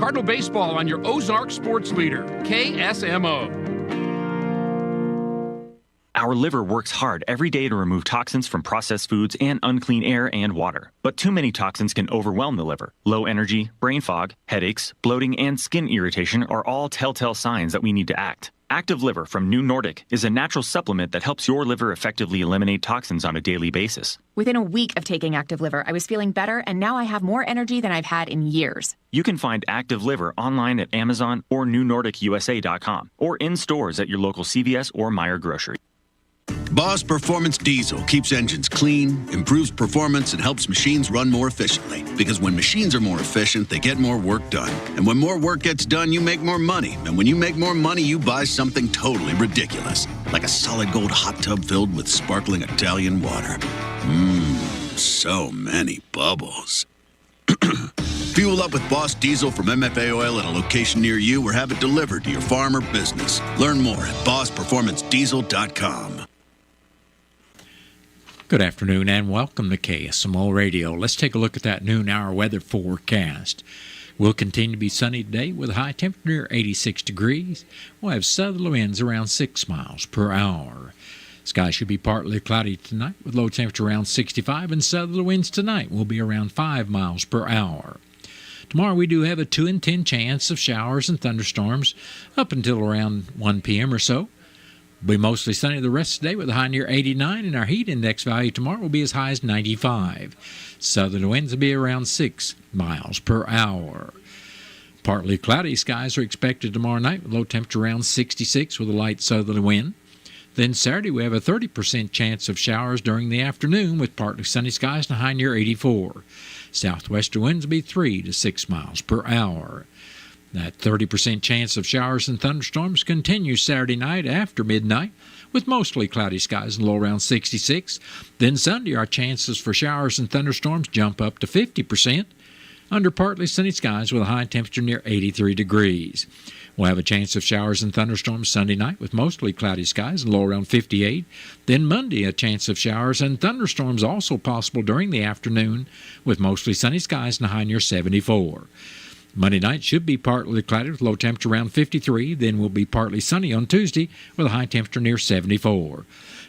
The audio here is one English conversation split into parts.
Cardinal Baseball on your Ozark Sports Leader, KSMO. Our liver works hard every day to remove toxins from processed foods and unclean air and water. But too many toxins can overwhelm the liver. Low energy, brain fog, headaches, bloating, and skin irritation are all telltale signs that we need to act. Active Liver from New Nordic is a natural supplement that helps your liver effectively eliminate toxins on a daily basis. Within a week of taking Active Liver, I was feeling better, and now I have more energy than I've had in years. You can find Active Liver online at Amazon or newnordicusa.com or in stores at your local CVS or Meijer grocery. Boss Performance Diesel keeps engines clean, improves performance, and helps machines run more efficiently. Because when machines are more efficient, they get more work done. And when more work gets done, you make more money. And when you make more money, you buy something totally ridiculous. Like a solid gold hot tub filled with sparkling Italian water. So many bubbles. Fuel up with Boss Diesel from MFA Oil at a location near you or have it delivered to your farm or business. Learn more at bossperformancediesel.com. Good afternoon and welcome to KSMO Radio. Let's take a look at that noon hour weather forecast. We'll continue to be sunny today with a high temperature near 86 degrees. We'll have southerly winds around 6 miles per hour. Sky should be partly cloudy tonight with low temperature around 65, and southerly winds tonight will be around 5 miles per hour. Tomorrow we do have a 2 in 10 chance of showers and thunderstorms up until around 1 p.m. or so. It'll be mostly sunny the rest of the day with a high near 89, and our heat index value tomorrow will be as high as 95. Southern winds will be around 6 miles per hour. Partly cloudy skies are expected tomorrow night with low temperature around 66 with a light southerly wind. Then Saturday we have a 30% chance of showers during the afternoon with partly sunny skies and a high near 84. Southwestern winds will be 3 to 6 miles per hour. That 30% chance of showers and thunderstorms continues Saturday night after midnight with mostly cloudy skies and low around 66. Then Sunday our chances for showers and thunderstorms jump up to 50% under partly sunny skies with a high temperature near 83 degrees. We'll have a chance of showers and thunderstorms Sunday night with mostly cloudy skies and low around 58. Then Monday, a chance of showers and thunderstorms also possible during the afternoon with mostly sunny skies and a high near 74. Monday night should be partly cloudy with low temperature around 53. Then will be partly sunny on Tuesday with a high temperature near 74.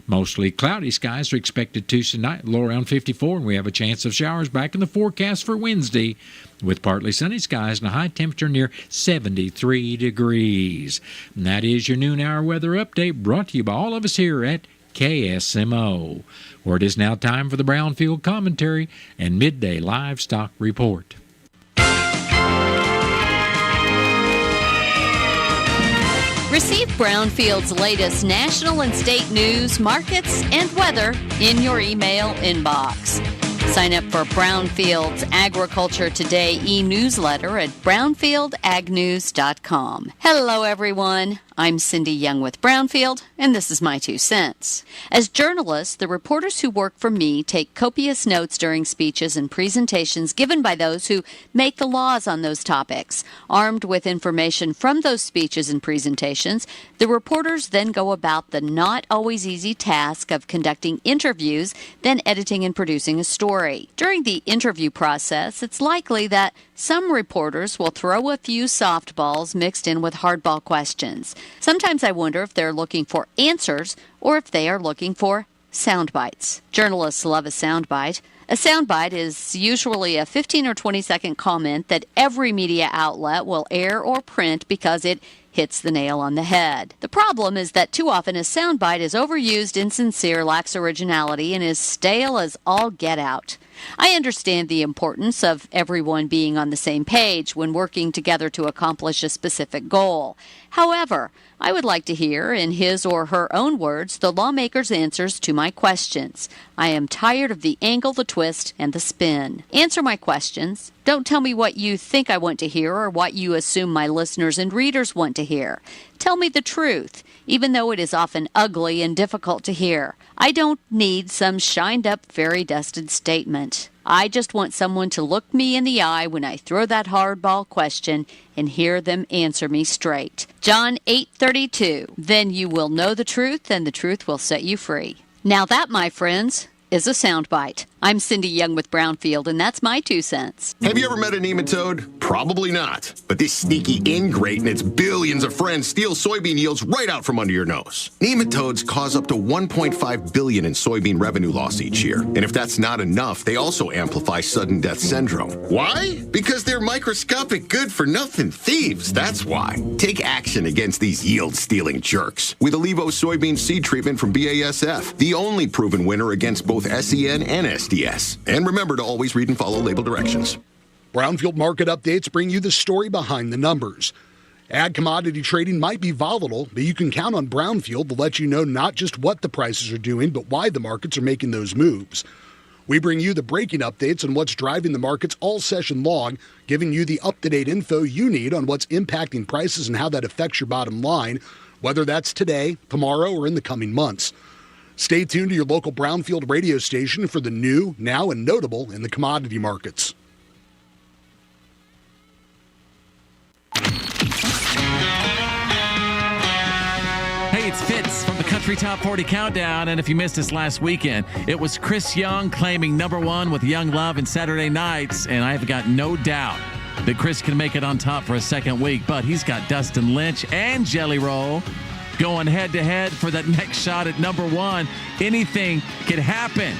Mostly cloudy skies are expected Tuesday night, low around 54, and we have a chance of showers back in the forecast for Wednesday with partly sunny skies and a high temperature near 73 degrees. And that is your noon hour weather update brought to you by all of us here at KSMO, where it is now time for the Brownfield Commentary and Midday Livestock Report. Receive Brownfield's latest national and state news, markets, and weather in your email inbox. Sign up for Brownfield's Agriculture Today e-newsletter at brownfieldagnews.com. Hello, everyone. I'm Cindy Young with Brownfield, and this is my 2 cents. As journalists, the reporters who work for me take copious notes during speeches and presentations given by those who make the laws on those topics. Armed with information from those speeches and presentations, the reporters then go about the not always easy task of conducting interviews, then editing and producing a story. During the interview process, it's likely that some reporters will throw a few softballs mixed in with hardball questions. Sometimes I wonder if they're looking for answers or if they are looking for sound bites. Journalists love a sound bite. A soundbite is usually a 15 or 20-second comment that every media outlet will air or print because it hits the nail on the head. The problem is that too often a soundbite is overused, insincere, lacks originality, and is stale as all get out. I understand the importance of everyone being on the same page when working together to accomplish a specific goal. However, I would like to hear, in his or her own words, the lawmakers' answers to my questions. I am tired of the angle, the twist, and the spin. Answer my questions. Don't tell me what you think I want to hear or what you assume my listeners and readers want to hear. Tell me the truth, even though it is often ugly and difficult to hear. I don't need some shined-up, fairy-dusted statement. I just want someone to look me in the eye when I throw that hardball question and hear them answer me straight. John 8:32. Then you will know the truth, and the truth will set you free. Now that, my friends, is a soundbite. I'm Cindy Young with Brownfield, and that's my 2 cents. Have you ever met a nematode? Probably not. But this sneaky ingrate and its billions of friends steal soybean yields right out from under your nose. Nematodes cause up to $1.5 billion in soybean revenue loss each year. And if that's not enough, they also amplify sudden death syndrome. Why? Because they're microscopic good-for-nothing thieves, that's why. Take action against these yield-stealing jerks with Allevo soybean seed treatment from BASF, the only proven winner against both SEN and SDS. And remember to always read and follow label directions. Brownfield Market Updates bring you the story behind the numbers. Ag commodity trading might be volatile, but you can count on Brownfield to let you know not just what the prices are doing, but why the markets are making those moves. We bring you the breaking updates on what's driving the markets all session long, giving you the up-to-date info you need on what's impacting prices and how that affects your bottom line, whether that's today, tomorrow, or in the coming months. Stay tuned to your local Brownfield radio station for the new, now, and notable in the commodity markets. Hey, it's Fitz from the Country Top 40 Countdown, and if you missed us last weekend, it was Chris Young claiming #1 with Young Love and Saturday Nights, and I've got no doubt that Chris can make it on top for a second week, but he's got Dustin Lynch and Jelly Roll going head-to-head for that next shot at #1. Anything could happen.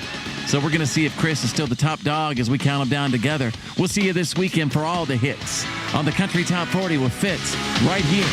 So we're going to see if Chris is still the top dog as we count them down together. We'll see you this weekend for all the hits on the Country Top 40 with Fitz right here.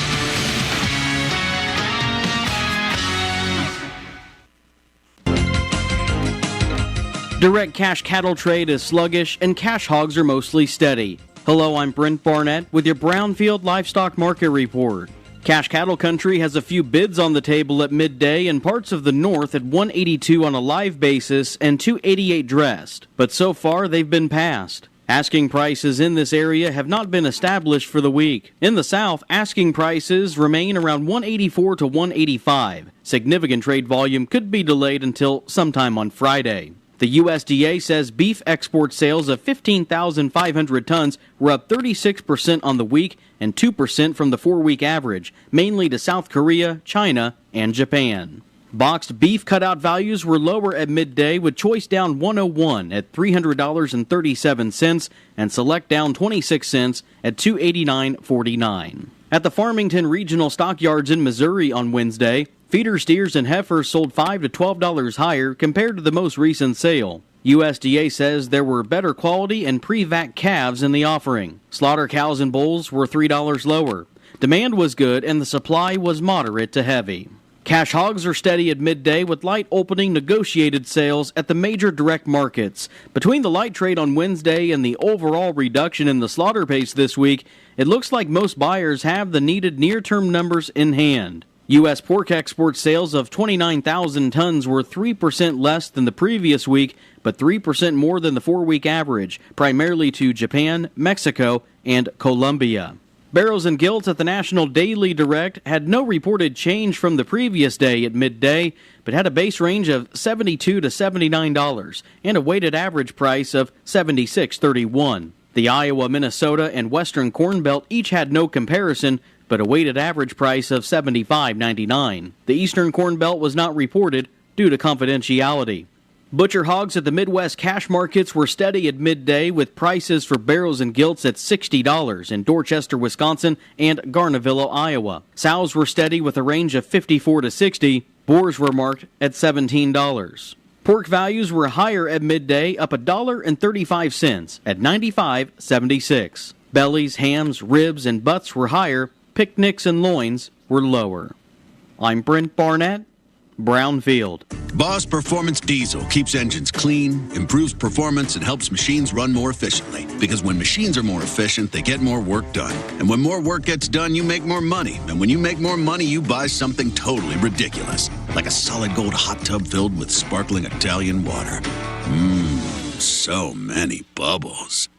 Direct cash cattle trade is sluggish and cash hogs are mostly steady. Hello, I'm Brent Barnett with your Brownfield Livestock Market Report. Cash cattle country has a few bids on the table at midday in parts of the north at $182 on a live basis and $288 dressed, but so far they've been passed. Asking prices in this area have not been established for the week. In the south, asking prices remain around $184 to $185. Significant trade volume could be delayed until sometime on Friday. The USDA says beef export sales of 15,500 tons were up 36% on the week and 2% from the 4-week average, mainly to South Korea, China, and Japan. Boxed beef cutout values were lower at midday, with choice down $101 at $300.37 and select down 26 cents at $289.49. At the Farmington Regional Stockyards in Missouri on Wednesday, feeder steers and heifers sold $5 to $12 higher compared to the most recent sale. USDA says there were better quality and pre-vac calves in the offering. Slaughter cows and bulls were $3 lower. Demand was good and the supply was moderate to heavy. Cash hogs are steady at midday with light opening negotiated sales at the major direct markets. Between the light trade on Wednesday and the overall reduction in the slaughter pace this week, it looks like most buyers have the needed near-term numbers in hand. U.S. pork export sales of 29,000 tons were 3% less than the previous week, but 3% more than the 4-week average, primarily to Japan, Mexico, and Colombia. Barrels and gilts at the National Daily Direct had no reported change from the previous day at midday, but had a base range of $72 to $79 and a weighted average price of $76.31. The Iowa, Minnesota, and Western Corn Belt each had no comparison, but a weighted average price of $75.99. The Eastern Corn Belt was not reported due to confidentiality. Butcher hogs at the Midwest cash markets were steady at midday, with prices for barrels and gilts at $60 in Dorchester, Wisconsin, and Garnavillo, Iowa. Sows were steady with a range of $54 to $60. Boars were marked at $17. Pork values were higher at midday, up $1.35 at $95.76. Bellies, hams, ribs, and butts were higher. Picnics and loins were lower. I'm Brent Barnett, Brownfield. Boss Performance Diesel keeps engines clean, improves performance, and helps machines run more efficiently. Because when machines are more efficient, they get more work done. And when more work gets done, you make more money. And when you make more money, you buy something totally ridiculous. Like a solid gold hot tub filled with sparkling Italian water. So many bubbles.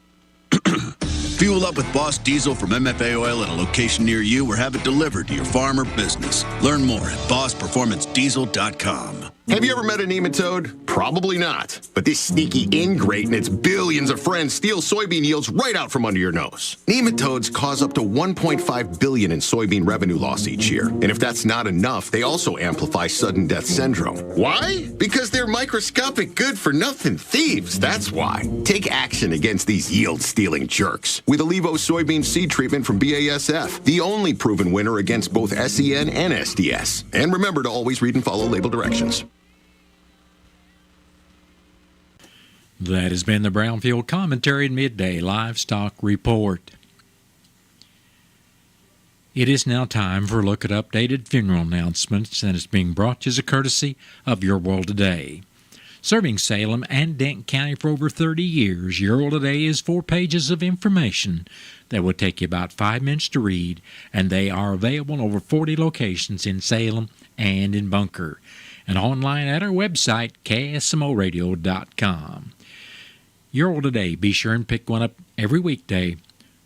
Fuel up with Boss Diesel from MFA Oil at a location near you or have it delivered to your farm or business. Learn more at bossperformancediesel.com. Have you ever met a nematode? Probably not. But this sneaky ingrate and its billions of friends steal soybean yields right out from under your nose. Nematodes cause up to $1.5 billion in soybean revenue loss each year. And if that's not enough, they also amplify sudden death syndrome. Why? Because they're microscopic good-for-nothing thieves, that's why. Take action against these yield-stealing jerks with Allevo soybean seed treatment from BASF, the only proven winner against both SEN and SDS. And remember to always read and follow label directions. That has been the Brownfield Commentary and Midday Livestock Report. It is now time for a look at updated funeral announcements, and it's being brought to you as a courtesy of Your World Today. Serving Salem and Dent County for over 30 years, Your World Today is 4 pages of information that will take you about 5 minutes to read, and they are available in over 40 locations in Salem and in Bunker, and online at our website, KSMOradio.com. Your World Today, be sure and pick one up every weekday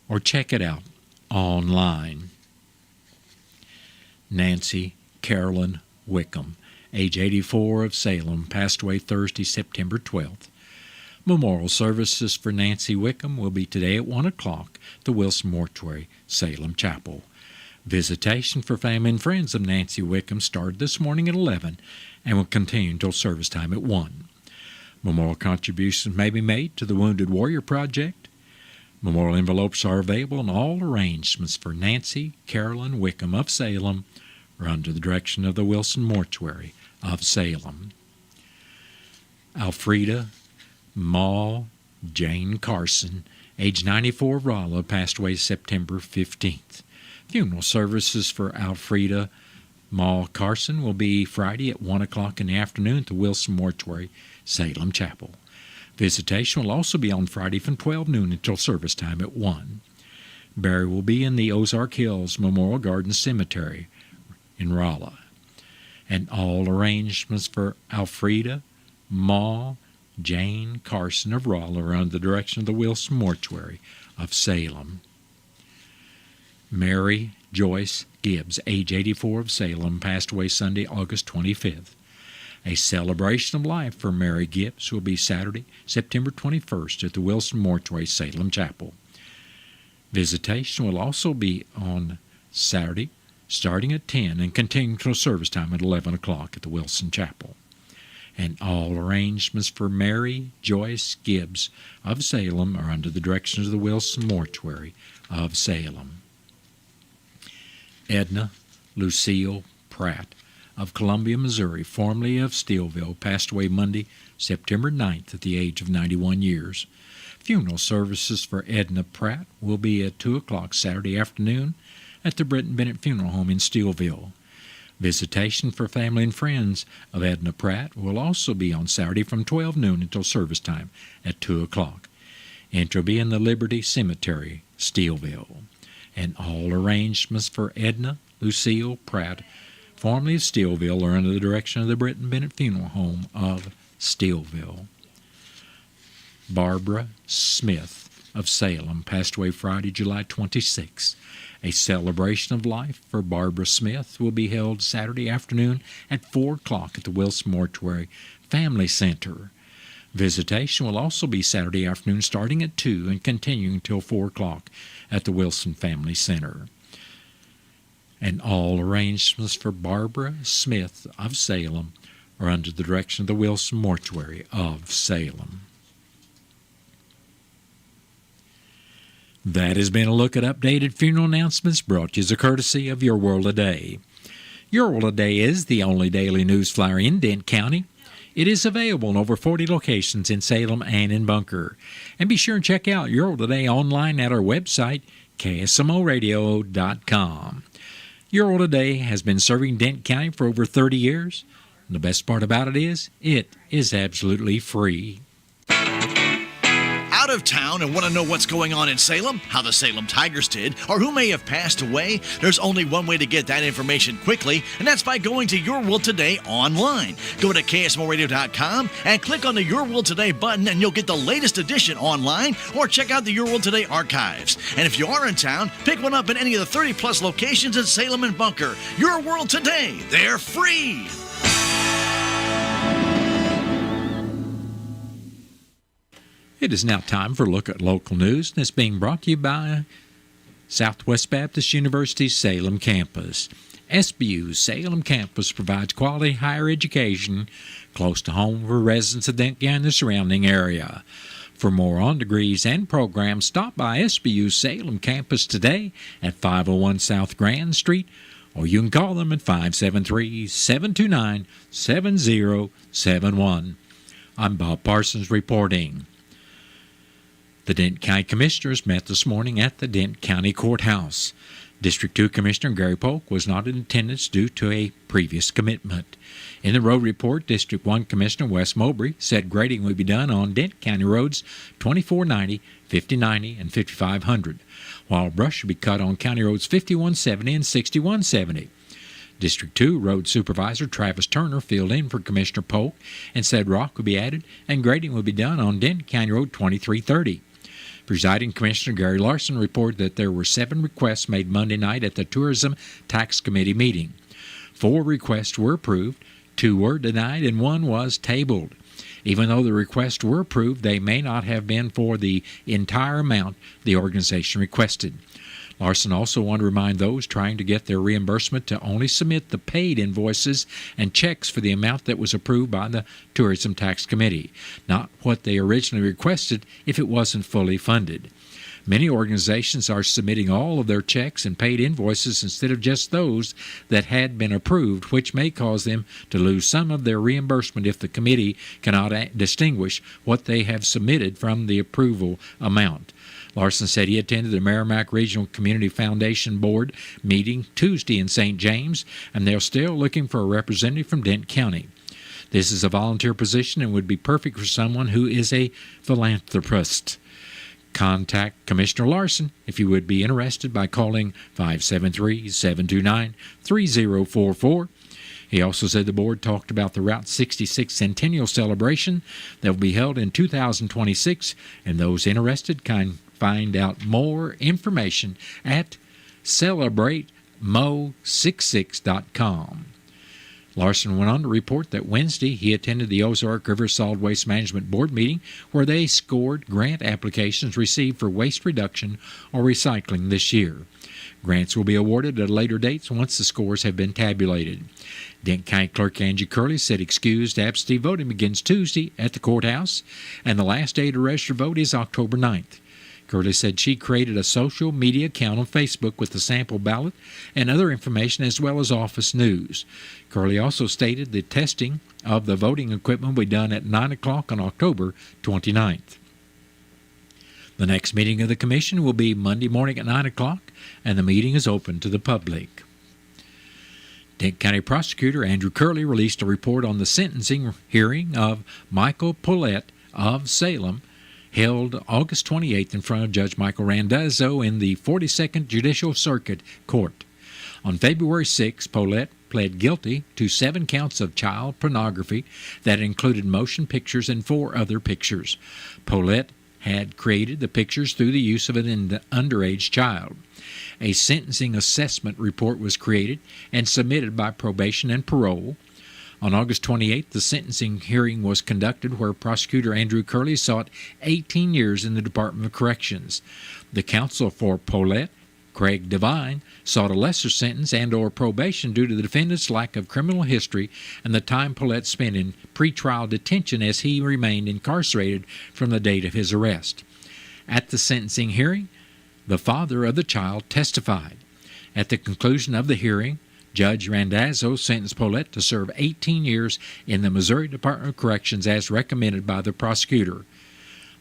or check it out online. Nancy Carolyn Wickham, age 84, of Salem, passed away Thursday, September 12th. Memorial services for Nancy Wickham will be today at 1 o'clock at the Wilson Mortuary, Salem Chapel. Visitation for family and friends of Nancy Wickham started this morning at 11 and will continue until service time at 1. Memorial contributions may be made to the Wounded Warrior Project. Memorial envelopes are available, and all arrangements for Nancy Carolyn Wickham of Salem are under the direction of the Wilson Mortuary of Salem. Alfreda Ma Jane Carson, age 94, of Rolla, passed away September 15th. Funeral services for Alfreda Ma Carson will be Friday at 1 o'clock in the afternoon at the Wilson Mortuary, Salem Chapel. Visitation will also be on Friday from 12 noon until service time at 1. Burial will be in the Ozark Hills Memorial Garden Cemetery in Rolla. And all arrangements for Alfreda Ma Jane Carson of Rolla are under the direction of the Wilson Mortuary of Salem. Mary Joyce Gibbs, age 84, of Salem, passed away Sunday, August 25th. A celebration of life for Mary Gibbs will be Saturday, September 21st at the Wilson Mortuary, Salem Chapel. Visitation will also be on Saturday, starting at 10 and continuing until service time at 11 o'clock at the Wilson Chapel. And all arrangements for Mary Joyce Gibbs of Salem are under the direction of the Wilson Mortuary of Salem. Edna Lucille Pratt of Columbia, Missouri, formerly of Steelville, passed away Monday, September 9th at the age of 91 years. Funeral services for Edna Pratt will be at 2 o'clock Saturday afternoon at the Britton Bennett Funeral Home in Steelville. Visitation for family and friends of Edna Pratt will also be on Saturday from 12 noon until service time at 2 o'clock. Entry will be in the Liberty Cemetery, Steelville. And all arrangements for Edna Lucille Pratt, formerly of Steelville, are under the direction of the Britton Bennett Funeral Home of Steelville. Barbara Smith of Salem passed away Friday, July 26. A celebration of life for Barbara Smith will be held Saturday afternoon at 4 o'clock at the Wilson Mortuary Family Center. Visitation will also be Saturday afternoon starting at 2 and continuing until 4 o'clock at the Wilson Family Center. And all arrangements for Barbara Smith of Salem are under the direction of the Wilson Mortuary of Salem. That has been a look at updated funeral announcements brought to you as a courtesy of Your World Today. Your World Today is the only daily news flyer in Dent County. It is available in over 40 locations in Salem and in Bunker. And be sure and check out Your World Today online at our website, KSMOradio.com. Your World Today has been serving Dent County for over 30 years. And the best part about it is absolutely free. Out of town and want to know what's going on in Salem, how the Salem Tigers did, or who may have passed away? There's only one way to get that information quickly, and that's by going to Your World Today online. Go to KSMOradio.com and click on the Your World Today button, and you'll get the latest edition online, or check out the Your World Today archives. And if you are in town, pick one up in any of the 30-plus locations in Salem and Bunker. Your World Today, they're free! It is now time for a look at local news, and it's being brought to you by Southwest Baptist University's Salem campus. SBU's Salem campus provides quality higher education close to home for residents of Denton and the surrounding area. For more on degrees and programs, stop by SBU's Salem campus today at 501 South Grand Street, or you can call them at 573-729-7071. I'm Bob Parsons reporting. The Denton County Commissioners met this morning at the Denton County Courthouse. District 2 Commissioner Gary Polk was not in attendance due to a previous commitment. In the road report, District 1 Commissioner Wes Mowbray said grading would be done on Denton County roads 2490, 5090, and 5500, while brush should be cut on County roads 5170 and 6170. District 2 Road Supervisor Travis Turner filled in for Commissioner Polk and said rock would be added and grading would be done on Denton County Road 2330. Presiding Commissioner Gary Larson reported that there were 7 requests made Monday night at the Tourism Tax Committee meeting. 4 requests were approved, 2 were denied, and 1 was tabled. Even though the requests were approved, they may not have been for the entire amount the organization requested. Larson also wanted to remind those trying to get their reimbursement to only submit the paid invoices and checks for the amount that was approved by the Tourism Tax Committee, not what they originally requested if it wasn't fully funded. Many organizations are submitting all of their checks and paid invoices instead of just those that had been approved, which may cause them to lose some of their reimbursement if the committee cannot distinguish what they have submitted from the approval amount. Larson said he attended the Merrimack Regional Community Foundation Board meeting Tuesday in St. James, and they're still looking for a representative from Denton County. This is a volunteer position and would be perfect for someone who is a philanthropist. Contact Commissioner Larson if you would be interested by calling 573-729-3044. He also said the board talked about the Route 66 Centennial Celebration that will be held in 2026, and those interested can find out more information at celebrate-mo66.com. Larson went on to report that Wednesday he attended the Ozark River Solid Waste Management Board meeting where they scored grant applications received for waste reduction or recycling this year. Grants will be awarded at a later date once the scores have been tabulated. Denton County Clerk Angie Curley said excused absentee voting begins Tuesday at the courthouse, and the last day to register vote is October 9th. Curley said she created a social media account on Facebook with the sample ballot and other information as well as office news. Curley also stated the testing of the voting equipment will be done at 9 o'clock on October 29th. The next meeting of the commission will be Monday morning at 9 o'clock, and the meeting is open to the public. Denton County Prosecutor Andrew Curley released a report on the sentencing hearing of Michael Paulette of Salem, held August 28th in front of Judge Michael Randazzo in the 42nd Judicial Circuit Court. On February 6, Paulette pled guilty to 7 counts of child pornography that included motion pictures and 4 other pictures. Paulette had created the pictures through the use of an underage child. A sentencing assessment report was created and submitted by probation and parole. On August 28th, the sentencing hearing was conducted where Prosecutor Andrew Curley sought 18 years in the Department of Corrections. The counsel for Paulette, Craig Devine, sought a lesser sentence and or probation due to the defendant's lack of criminal history and the time Paulette spent in pretrial detention as he remained incarcerated from the date of his arrest. At the sentencing hearing, the father of the child testified. At the conclusion of the hearing, Judge Randazzo sentenced Paulette to serve 18 years in the Missouri Department of Corrections as recommended by the prosecutor.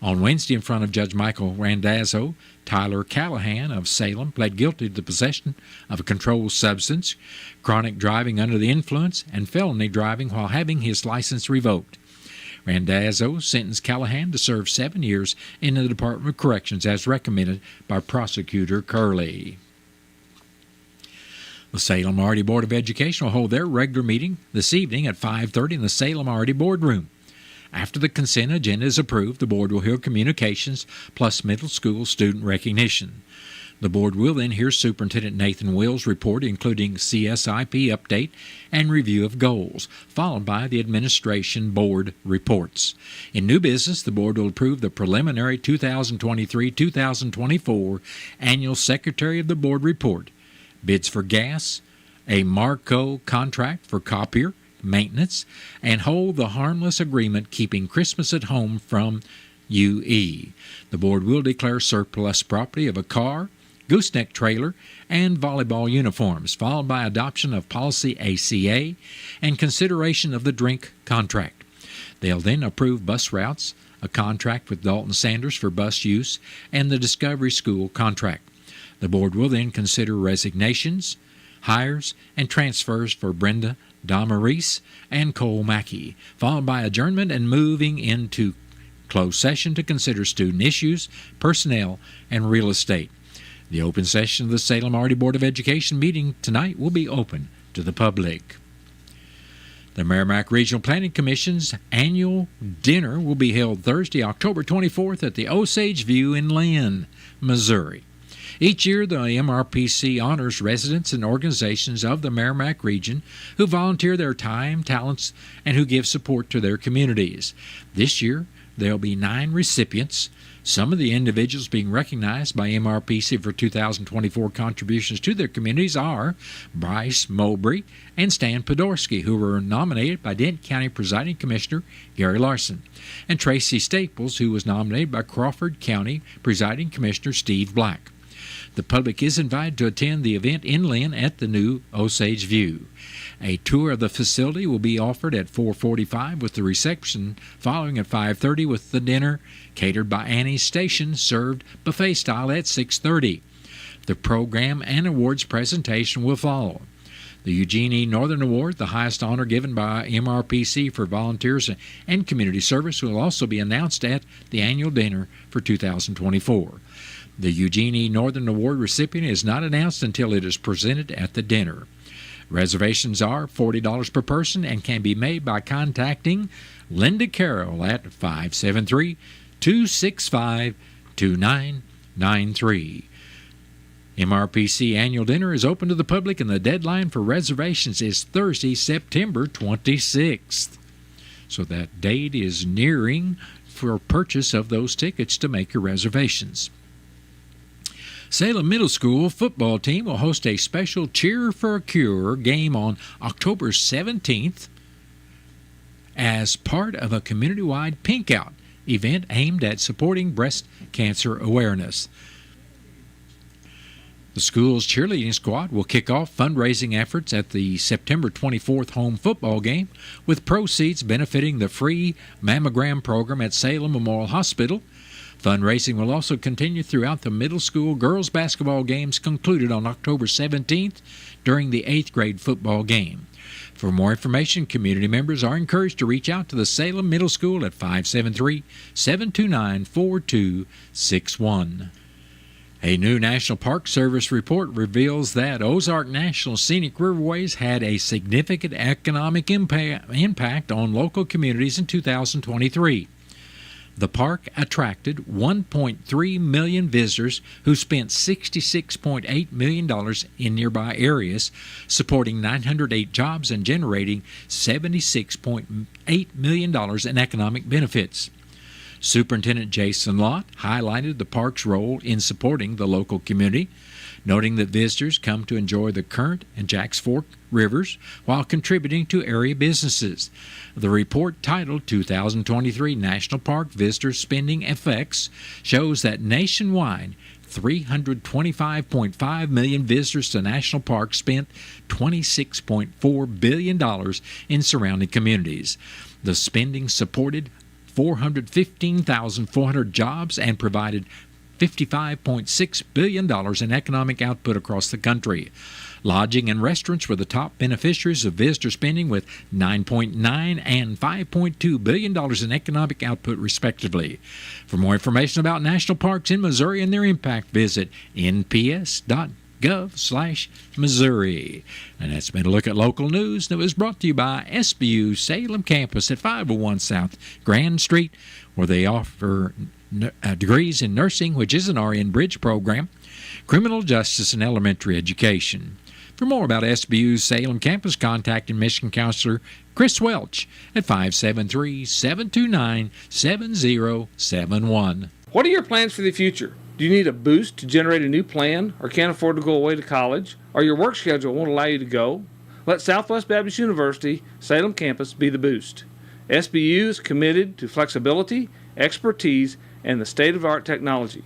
On Wednesday, in front of Judge Michael Randazzo, Tyler Callahan of Salem pled guilty to the possession of a controlled substance, chronic driving under the influence, and felony driving while having his license revoked. Randazzo sentenced Callahan to serve 7 years in the Department of Corrections as recommended by Prosecutor Curley. The Salem R.D. Board of Education will hold their regular meeting this evening at 5:30 in the Salem R.D. Boardroom. After the consent agenda is approved, the board will hear communications plus middle school student recognition. The board will then hear Superintendent Nathan Wills' report, including CSIP update and review of goals, followed by the administration board reports. In new business, the board will approve the preliminary 2023-2024 annual Secretary of the Board report, bids for gas, a Marco contract for copier, maintenance, and hold the harmless agreement keeping Christmas at home from UE. The board will declare surplus property of a car, gooseneck trailer, and volleyball uniforms, followed by adoption of policy ACA and consideration of the drink contract. They'll then approve bus routes, a contract with Dalton Sanders for bus use, and the Discovery School contract. The board will then consider resignations, hires, and transfers for Brenda Damaris and Cole Mackey, followed by adjournment and moving into closed session to consider student issues, personnel, and real estate. The open session of the Salem RD Board of Education meeting tonight will be open to the public. The Merrimack Regional Planning Commission's annual dinner will be held Thursday, October 24th at the Osage View in Lynn, Missouri. Each year, the MRPC honors residents and organizations of the Merrimack region who volunteer their time, talents, and who give support to their communities. This year, there will be 9 recipients. Some of the individuals being recognized by MRPC for 2024 contributions to their communities are Bryce Mowbray and Stan Podorsky, who were nominated by Denton County Presiding Commissioner Gary Larson, and Tracy Staples, who was nominated by Crawford County Presiding Commissioner Steve Black. The public is invited to attend the event in Lynn at the new Osage View. A tour of the facility will be offered at 4:45 with the reception following at 5:30 with the dinner catered by Annie's Station, served buffet style at 6:30. The program and awards presentation will follow. The Eugene E. Northern Award, the highest honor given by MRPC for volunteers and community service, will also be announced at the annual dinner for 2024. The Eugene E. Northern Award recipient is not announced until it is presented at the dinner. Reservations are $40 per person and can be made by contacting Linda Carroll at 573-265-2993. MRPC Annual Dinner is open to the public, and the deadline for reservations is Thursday, September 26th. So that date is nearing for purchase of those tickets to make your reservations. Salem Middle School football team will host a special Cheer for a Cure game on October 17th as part of a community-wide Pink Out event aimed at supporting breast cancer awareness. The school's cheerleading squad will kick off fundraising efforts at the September 24th home football game, with proceeds benefiting the free mammogram program at Salem Memorial Hospital. Fundraising will also continue throughout the middle school girls basketball games concluded on October 17th during the 8th grade football game. For more information, community members are encouraged to reach out to the Salem Middle School at 573-729-4261. A new National Park Service report reveals that Ozark National Scenic Riverways had a significant economic impact on local communities in 2023. The park attracted 1.3 million visitors who spent $66.8 million in nearby areas, supporting 908 jobs and generating $76.8 million in economic benefits. Superintendent Jason Lott highlighted the park's role in supporting the local community, noting that visitors come to enjoy the Current and Jacks Fork rivers while contributing to area businesses. The report, titled 2023 National Park Visitor Spending Effects, shows that nationwide 325.5 million visitors to national parks spent $26.4 billion in surrounding communities. The spending supported 415,400 jobs and provided $55.6 billion in economic output across the country. Lodging and restaurants were the top beneficiaries of visitor spending, with $9.9 and $5.2 billion in economic output, respectively. For more information about national parks in Missouri and their impact, visit nps.gov/Missouri. And that's been a look at local news that was brought to you by SBU Salem Campus at 501 South Grand Street, where they offer degrees in nursing, which is an RN Bridge program, criminal justice, and elementary education. For more about SBU's Salem campus, contact admission counselor Chris Welch at 573-729-7071. What are your plans for the future? Do you need a boost to generate a new plan or can't afford to go away to college? Or your work schedule won't allow you to go? Let Southwest Baptist University Salem campus be the boost. SBU is committed to flexibility, expertise, and the state-of-the-art technology.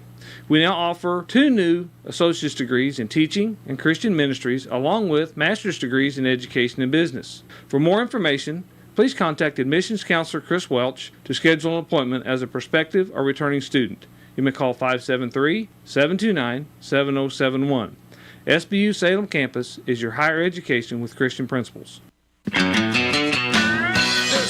We now offer 2 new associate's degrees in teaching and Christian ministries, along with master's degrees in education and business. For more information, please contact admissions counselor Chris Welch to schedule an appointment as a prospective or returning student. You may call 573-729-7071. SBU Salem campus is your higher education with Christian principles. There's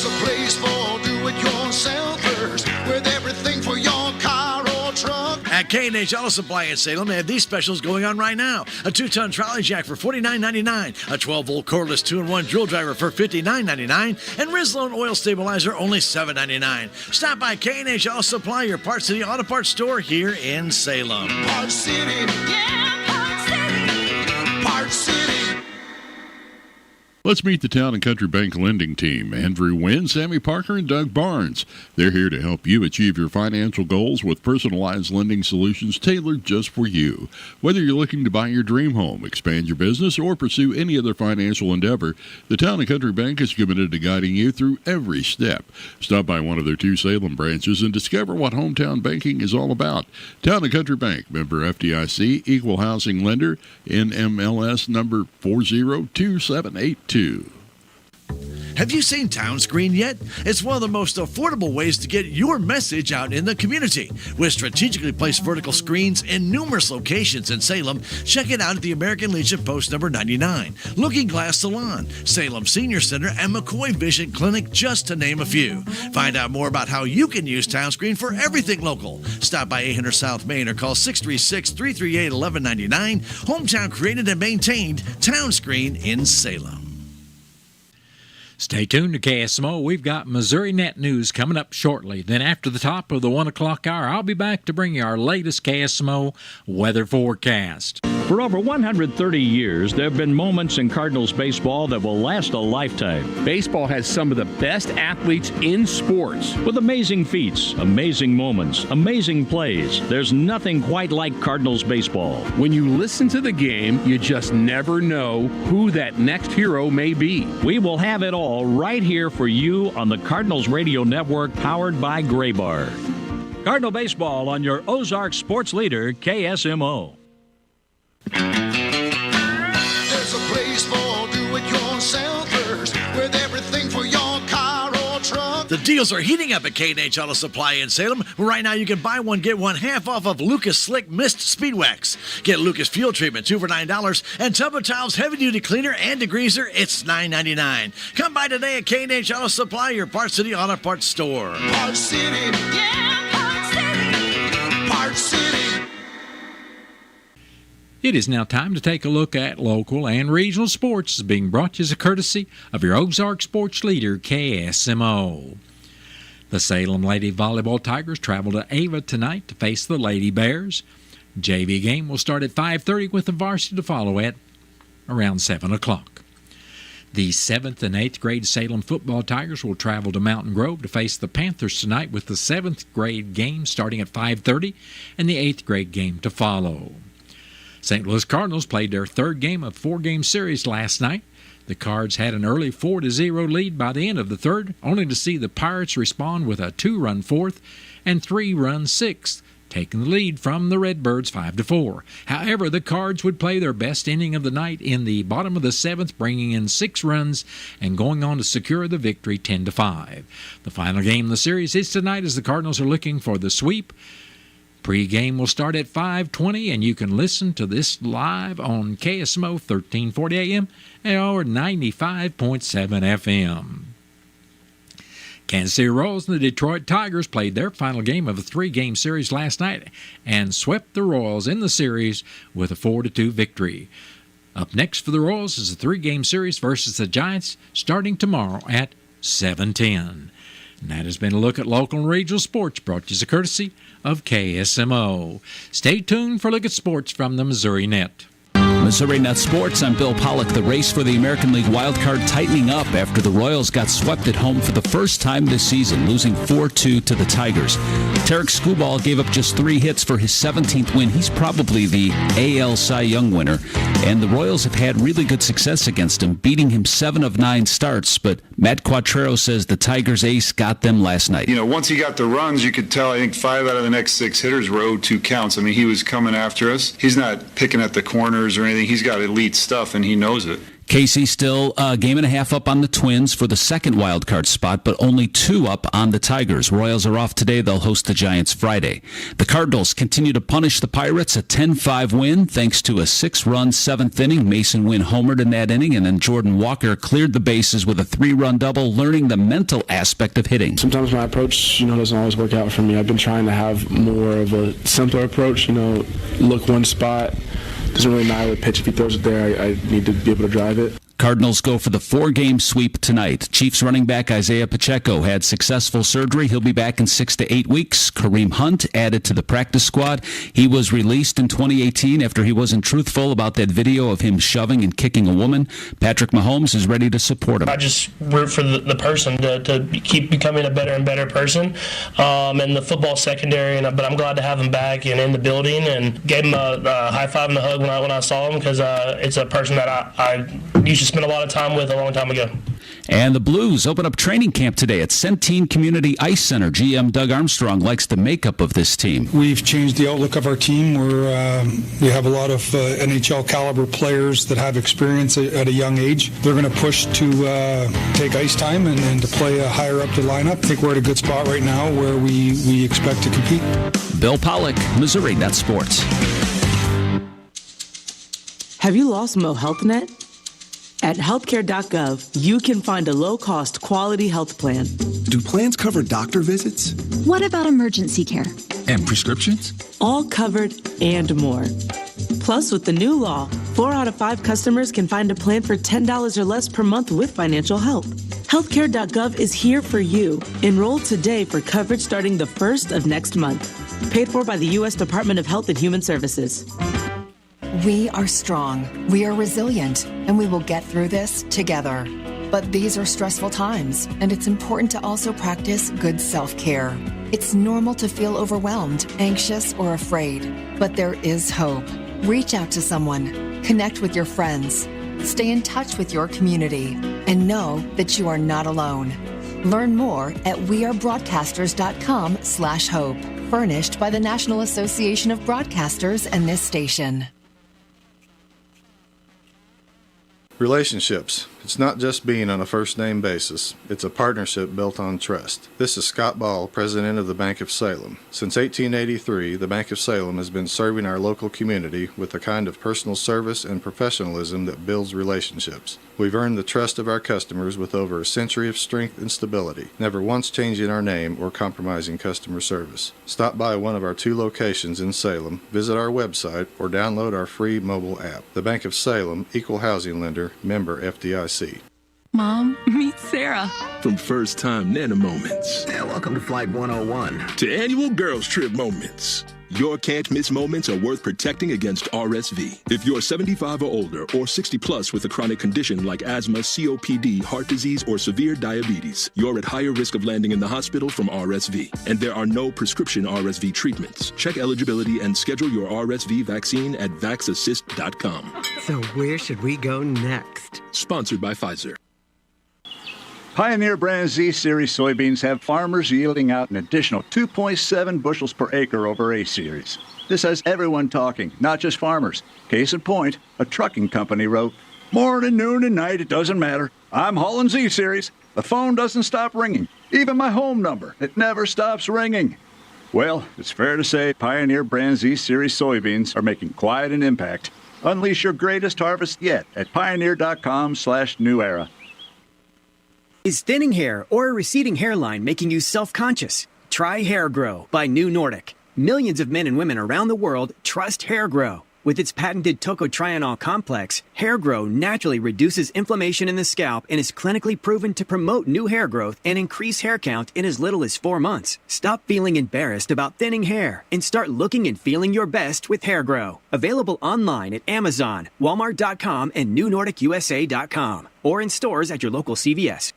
a place for do-it-yourselfers with everything for your car or truck. At K&H Auto Supply in Salem, they have these specials going on right now. A 2-ton trolley jack for $49.99, a 12-volt cordless 2-in-1 drill driver for $59.99, and Rizlone oil stabilizer only $7.99. Stop by K&H Auto Supply, your Park City Auto Parts store here in Salem. Park City, yeah, Park City, Park City. Let's meet the Town & Country Bank lending team. Andrew Wynn, Sammy Parker, and Doug Barnes. They're here to help you achieve your financial goals with personalized lending solutions tailored just for you. Whether you're looking to buy your dream home, expand your business, or pursue any other financial endeavor, the Town & Country Bank is committed to guiding you through every step. Stop by one of their 2 Salem branches and discover what hometown banking is all about. Town & Country Bank, member FDIC, equal housing lender, NMLS number 402782. Have you seen Town Screen yet? It's one of the most affordable ways to get your message out in the community. With strategically placed vertical screens in numerous locations in Salem, check it out at the American Legion Post number 99, Looking Glass Salon, Salem Senior Center, and McCoy Vision Clinic, just to name a few. Find out more about how you can use Town Screen for everything local. Stop by 800 South Main or call 636-338-1199. Hometown created and maintained, Town Screen in Salem. Stay tuned to KSMO. We've got Missouri Net News coming up shortly. Then after the top of the 1 o'clock hour, I'll be back to bring you our latest KSMO weather forecast. For over 130 years, there have been moments in Cardinals baseball that will last a lifetime. Baseball has some of the best athletes in sports. With amazing feats, amazing moments, amazing plays, there's nothing quite like Cardinals baseball. When you listen to the game, you just never know who that next hero may be. We will have it all right here for you on the Cardinals Radio Network, powered by Graybar. Cardinal baseball on your Ozark sports leader, KSMO. There's a place for do-it-yourselfers with everything for your car or truck. The deals are heating up at K&H Auto Supply in Salem. Right now you can buy one, get one half off of Lucas Slick Mist Speed Wax. Get Lucas Fuel Treatment, 2 for $9, and Tub Tiles Heavy Duty Cleaner and Degreaser, it's $9.99. Come by today at K&H Auto Supply, your Park City Auto Parts store. Park City, yeah, Park City, Park City. It is now time to take a look at local and regional sports, being brought to you as a courtesy of your Ozark sports leader, KSMO. The Salem Lady Volleyball Tigers travel to Ava tonight to face the Lady Bears. JV game will start at 5:30 with the varsity to follow at around 7 o'clock. The 7th and 8th grade Salem football Tigers will travel to Mountain Grove to face the Panthers tonight, with the 7th grade game starting at 5:30 and the 8th grade game to follow. St. Louis Cardinals played their 3rd game of 4-game series last night. The Cards had an early 4-0 lead by the end of the 3rd, only to see the Pirates respond with a 2-run 4th and 3-run 6th, taking the lead from the Redbirds 5-4. However, the Cards would play their best inning of the night in the bottom of the 7th, bringing in 6 runs and going on to secure the victory 10-5. The final game of the series is tonight, as the Cardinals are looking for the sweep. Pre-game will start at 5:20, and you can listen to this live on KSMO 1340 AM or 95.7 FM. Kansas City Royals and the Detroit Tigers played their final game of a 3-game series last night and swept the Royals in the series with a 4-2 victory. Up next for the Royals is a 3-game series versus the Giants, starting tomorrow at 7:10. And that has been a look at local and regional sports brought to you as a courtesy of KSMO. Stay tuned for a look at sports from the Missouri Net. Missouri Net Sports, I'm Bill Pollock. The race for the American League wildcard tightening up after the Royals got swept at home for the first time this season, losing 4-2 to the Tigers. Tarek Skubal gave up just 3 hits for his 17th win. He's probably the AL Cy Young winner. And the Royals have had really good success against him, beating him 7 of 9 starts. But Matt Quattrero says the Tigers ace got them last night. You know, once he got the runs, you could tell, I think 5 out of the next 6 hitters were 0-2 counts. I mean, he was coming after us. He's not picking at the corners or anything. He's got elite stuff, and he knows it. Casey still a game and a half up on the Twins for the second wild card spot, but only 2 up on the Tigers. Royals are off today. They'll host the Giants Friday. The Cardinals continue to punish the Pirates, a 10-5 win thanks to a 6-run 7th inning. Mason Wynn homered in that inning, and then Jordan Walker cleared the bases with a 3-run double, learning the mental aspect of hitting. Sometimes my approach, doesn't always work out for me. I've been trying to have more of a simpler approach, look one spot. Doesn't really matter the pitch. If he throws it there, I need to be able to drive it. Cardinals go for the 4-game sweep tonight. Chiefs running back Isaiah Pacheco had successful surgery. He'll be back in 6 to 8 weeks. Kareem Hunt added to the practice squad. He was released in 2018 after he wasn't truthful about that video of him shoving and kicking a woman. Patrick Mahomes is ready to support him. I just root for the person to keep becoming a better and better person. And the football secondary, but I'm glad to have him back and in the building, and gave him a high five and a hug when I saw him, because it's a person that I used to spent a lot of time with a long time ago. And the Blues open up training camp today at Centene Community Ice Center. GM Doug Armstrong likes the makeup of this team. We've changed the outlook of our team. We have a lot of NHL caliber players that have experience at a young age. They're going to push to take ice time and to play higher up the lineup. I think we're at a good spot right now where we expect to compete. Bill Pollock, Missouri Net Sports. Have you lost Mo Health Net? At healthcare.gov, you can find a low-cost, quality health plan. Do plans cover doctor visits? What about emergency care? And prescriptions? All covered and more. Plus, with the new law, 4 out of 5 customers can find a plan for $10 or less per month with financial help. Healthcare.gov is here for you. Enroll today for coverage starting the 1st of next month. Paid for by the U.S. Department of Health and Human Services. We are strong, we are resilient, and we will get through this together. But these are stressful times, and it's important to also practice good self-care. It's normal to feel overwhelmed, anxious, or afraid, but there is hope. Reach out to someone, connect with your friends, stay in touch with your community, and know that you are not alone. Learn more at wearebroadcasters.com/hope, furnished by the National Association of Broadcasters and this station. Relationships. It's not just being on a first-name basis. It's a partnership built on trust. This is Scott Ball, president of the Bank of Salem. Since 1883, the Bank of Salem has been serving our local community with the kind of personal service and professionalism that builds relationships. We've earned the trust of our customers with over a century of strength and stability, never once changing our name or compromising customer service. Stop by one of our 2 locations in Salem, visit our website, or download our free mobile app. The Bank of Salem, Equal Housing Lender, member FDIC. Mom, meet Sarah. From first-time Nana moments. And welcome to Flight 101. To annual girls trip moments. Your can't-miss moments are worth protecting against RSV. If you're 75 or older or 60 plus with a chronic condition like asthma, COPD, heart disease, or severe diabetes, you're at higher risk of landing in the hospital from RSV. And there are no prescription RSV treatments. Check eligibility and schedule your RSV vaccine at vaxassist.com. So where should we go next? Sponsored by Pfizer. Pioneer brand Z-Series soybeans have farmers yielding out an additional 2.7 bushels per acre over A-Series. This has everyone talking, not just farmers. Case in point, a trucking company wrote, "Morning, noon, and night, it doesn't matter. I'm hauling Z-Series. The phone doesn't stop ringing. Even my home number, it never stops ringing." Well, it's fair to say Pioneer brand Z-Series soybeans are making quite an impact. Unleash your greatest harvest yet at pioneer.com/new era. Is thinning hair or a receding hairline making you self-conscious? Try Hair Grow by New Nordic. Millions of men and women around the world trust Hair Grow. With its patented tocotrienol complex, Hair Grow naturally reduces inflammation in the scalp and is clinically proven to promote new hair growth and increase hair count in as little as 4 months. Stop feeling embarrassed about thinning hair and start looking and feeling your best with Hair Grow. Available online at Amazon, Walmart.com, and NewNordicUSA.com, or in stores at your local CVS.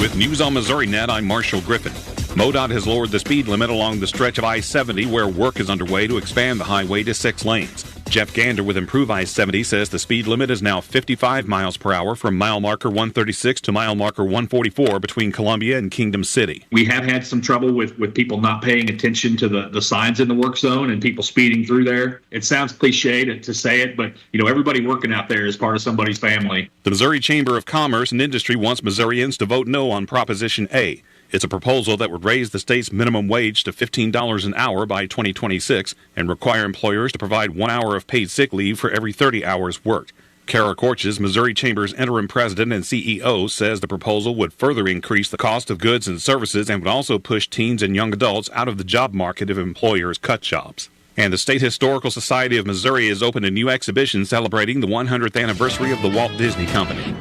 With News on Missouri Net, I'm Marshall Griffin. MoDOT has lowered the speed limit along the stretch of I-70 where work is underway to expand the highway to 6 lanes. Jeff Gander with Improve I-70 says the speed limit is now 55 miles per hour from mile marker 136 to mile marker 144 between Columbia and Kingdom City. We have had some trouble with people not paying attention to the signs in the work zone and people speeding through there. It sounds cliche to say it, but everybody working out there is part of somebody's family. The Missouri Chamber of Commerce and Industry wants Missourians to vote no on Proposition A. It's a proposal that would raise the state's minimum wage to $15 an hour by 2026 and require employers to provide 1 hour of paid sick leave for every 30 hours worked. Kara Korches, Missouri Chamber's interim president and CEO, says the proposal would further increase the cost of goods and services and would also push teens and young adults out of the job market if employers cut jobs. And the State Historical Society of Missouri has opened a new exhibition celebrating the 100th anniversary of the Walt Disney Company.